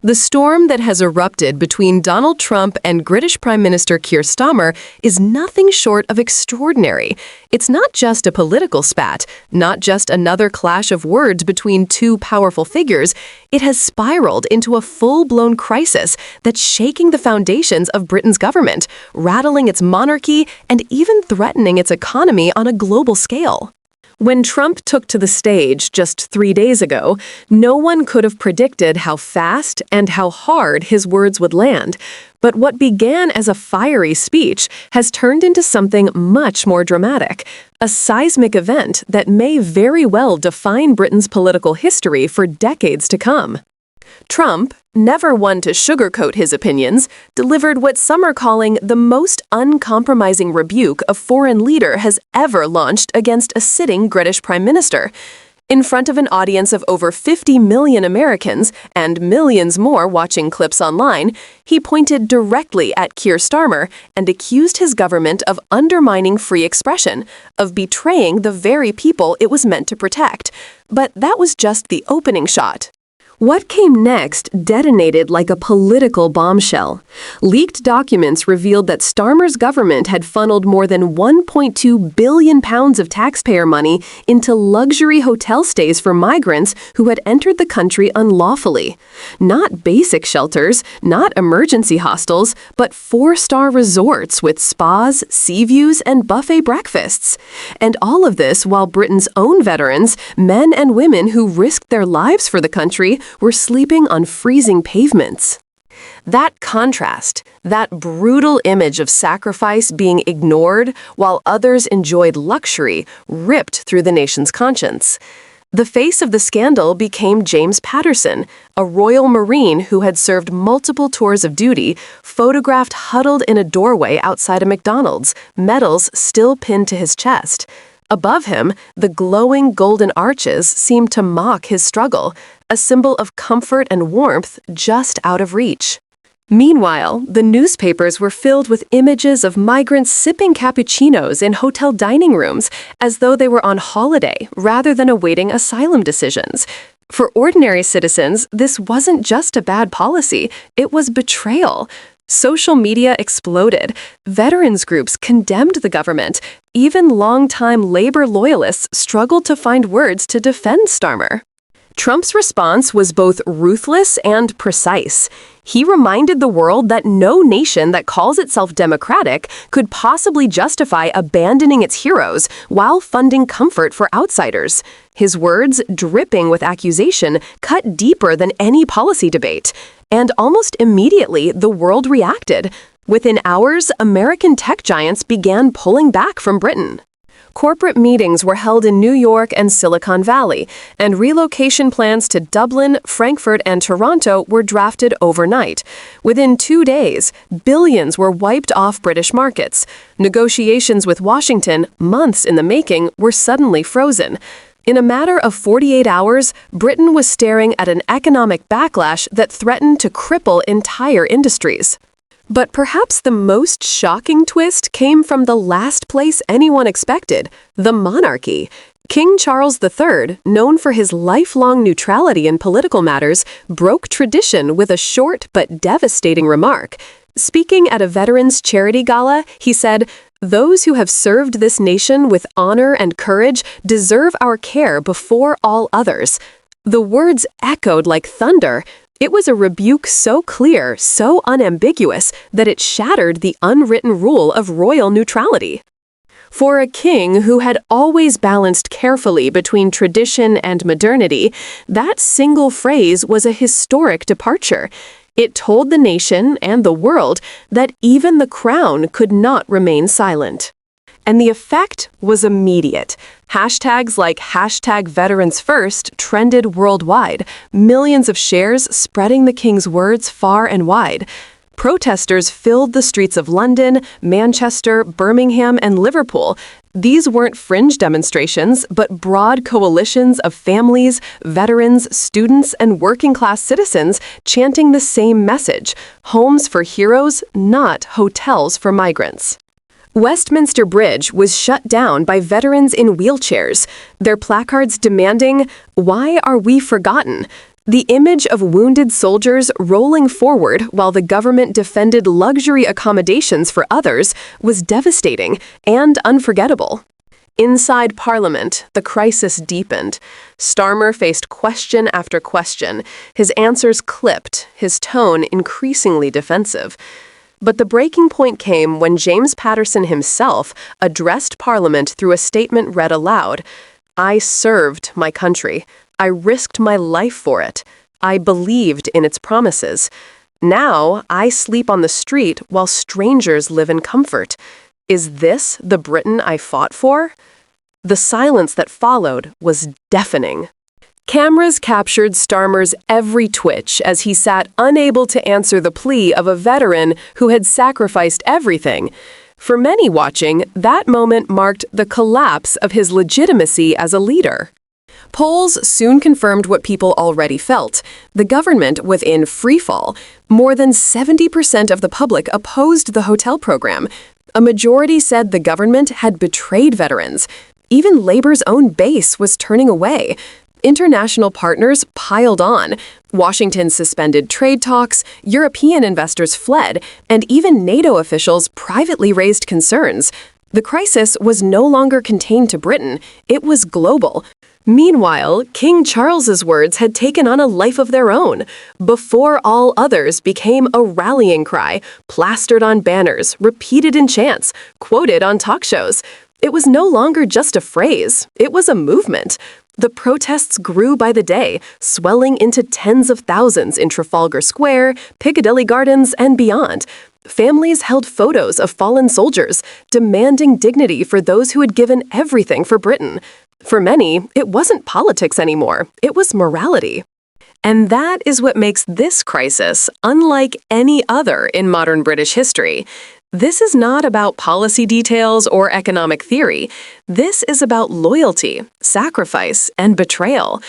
The storm that has erupted between Donald Trump and British Prime Minister Keir Starmer is nothing short of extraordinary. It's not just a political spat, not just another clash of words between two powerful figures. It has spiraled into a full-blown crisis that's shaking the foundations of Britain's government, rattling its monarchy, and even threatening its economy on a global scale. When Trump took to the stage just 3 days ago, no one could have predicted how fast and how hard his words would land. But what began as a fiery speech has turned into something much more dramatic, a seismic event that may very well define Britain's political history for decades to come. Trump, never one to sugarcoat his opinions, delivered what some are calling the most uncompromising rebuke a foreign leader has ever launched against a sitting British Prime Minister. In front of an audience of over 50 million Americans and millions more watching clips online, he pointed directly at Keir Starmer and accused his government of undermining free expression, of betraying the very people it was meant to protect. But that was just the opening shot. What came next detonated like a political bombshell. Leaked documents revealed that Starmer's government had funneled more than £1.2 billion of taxpayer money into luxury hotel stays for migrants who had entered the country unlawfully. Not basic shelters, not emergency hostels, but 4-star resorts with spas, sea views, and buffet breakfasts. And all of this while Britain's own veterans, men and women who risked their lives for the country, were sleeping on freezing pavements. That contrast, that brutal image of sacrifice being ignored while others enjoyed luxury, ripped through the nation's conscience. The face of the scandal became James Patterson, a Royal Marine who had served multiple tours of duty, photographed huddled in a doorway outside a McDonald's, medals still pinned to his chest. Above him, the glowing golden arches seemed to mock his struggle, a symbol of comfort and warmth just out of reach. Meanwhile, the newspapers were filled with images of migrants sipping cappuccinos in hotel dining rooms as though they were on holiday rather than awaiting asylum decisions. For ordinary citizens, this wasn't just a bad policy, it was betrayal. Social media exploded. Veterans groups condemned the government. Even longtime labor loyalists struggled to find words to defend Starmer. Trump's response was both ruthless and precise. He reminded the world that no nation that calls itself democratic could possibly justify abandoning its heroes while funding comfort for outsiders. His words, dripping with accusation, cut deeper than any policy debate. And almost immediately, the world reacted. Within hours, American tech giants began pulling back from Britain. Corporate meetings were held in New York and Silicon Valley, and relocation plans to Dublin, Frankfurt, and Toronto were drafted overnight. Within 2 days, billions were wiped off British markets. Negotiations with Washington, months in the making, were suddenly frozen. In a matter of 48 hours, Britain was staring at an economic backlash that threatened to cripple entire industries. But perhaps the most shocking twist came from the last place anyone expected, the monarchy. King Charles III, known for his lifelong neutrality in political matters, broke tradition with a short but devastating remark. Speaking at a veterans charity gala, he said, "Those who have served this nation with honor and courage deserve our care before all others." The words echoed like thunder. It was a rebuke so clear, so unambiguous, that it shattered the unwritten rule of royal neutrality. For a king who had always balanced carefully between tradition and modernity, that single phrase was a historic departure. It told the nation and the world that even the crown could not remain silent. And the effect was immediate. Hashtags like #VeteransFirst trended worldwide, millions of shares spreading the king's words far and wide. Protesters filled the streets of London, Manchester, Birmingham, and Liverpool. These weren't fringe demonstrations, but broad coalitions of families, veterans, students, and working-class citizens chanting the same message: homes for heroes, not hotels for migrants. Westminster Bridge was shut down by veterans in wheelchairs, their placards demanding, "Why are we forgotten?" The image of wounded soldiers rolling forward while the government defended luxury accommodations for others was devastating and unforgettable. Inside Parliament, the crisis deepened. Starmer faced question after question, his answers clipped, his tone increasingly defensive. But the breaking point came when James Patterson himself addressed Parliament through a statement read aloud. "I served my country. I risked my life for it. I believed in its promises. Now I sleep on the street while strangers live in comfort. Is this the Britain I fought for?" The silence that followed was deafening. Cameras captured Starmer's every twitch as he sat unable to answer the plea of a veteran who had sacrificed everything. For many watching, that moment marked the collapse of his legitimacy as a leader. Polls soon confirmed what people already felt. The government was in freefall. More than 70% of the public opposed the hotel program. A majority said the government had betrayed veterans. Even Labor's own base was turning away. International partners piled on. Washington suspended trade talks, European investors fled, and even NATO officials privately raised concerns. The crisis was no longer contained to Britain, it was global. Meanwhile, King Charles's words had taken on a life of their own. "Before all others" became a rallying cry, plastered on banners, repeated in chants, quoted on talk shows. It was no longer just a phrase, it was a movement. The protests grew by the day, swelling into tens of thousands in Trafalgar Square, Piccadilly Gardens, and beyond. Families held photos of fallen soldiers, demanding dignity for those who had given everything for Britain. For many, it wasn't politics anymore, it was morality. And that is what makes this crisis unlike any other in modern British history. This is not about policy details or economic theory. This is about loyalty, sacrifice, and betrayal.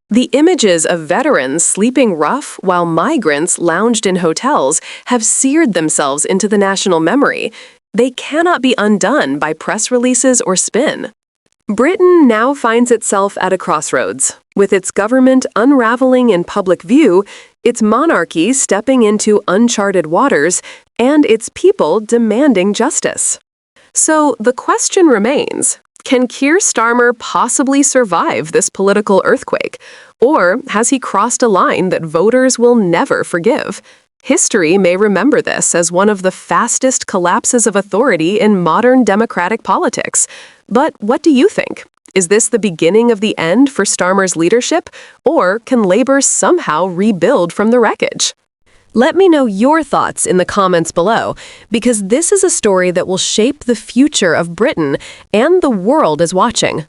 The images of veterans sleeping rough while migrants lounged in hotels have seared themselves into the national memory. They cannot be undone by press releases or spin. Britain now finds itself at a crossroads, with its government unraveling in public view, its monarchy stepping into uncharted waters, and its people demanding justice. So the question remains, can Keir Starmer possibly survive this political earthquake? Or has he crossed a line that voters will never forgive? History may remember this as one of the fastest collapses of authority in modern democratic politics. But what do you think? Is this the beginning of the end for Starmer's leadership, or can Labour somehow rebuild from the wreckage? Let me know your thoughts in the comments below, because this is a story that will shape the future of Britain, and the world is watching.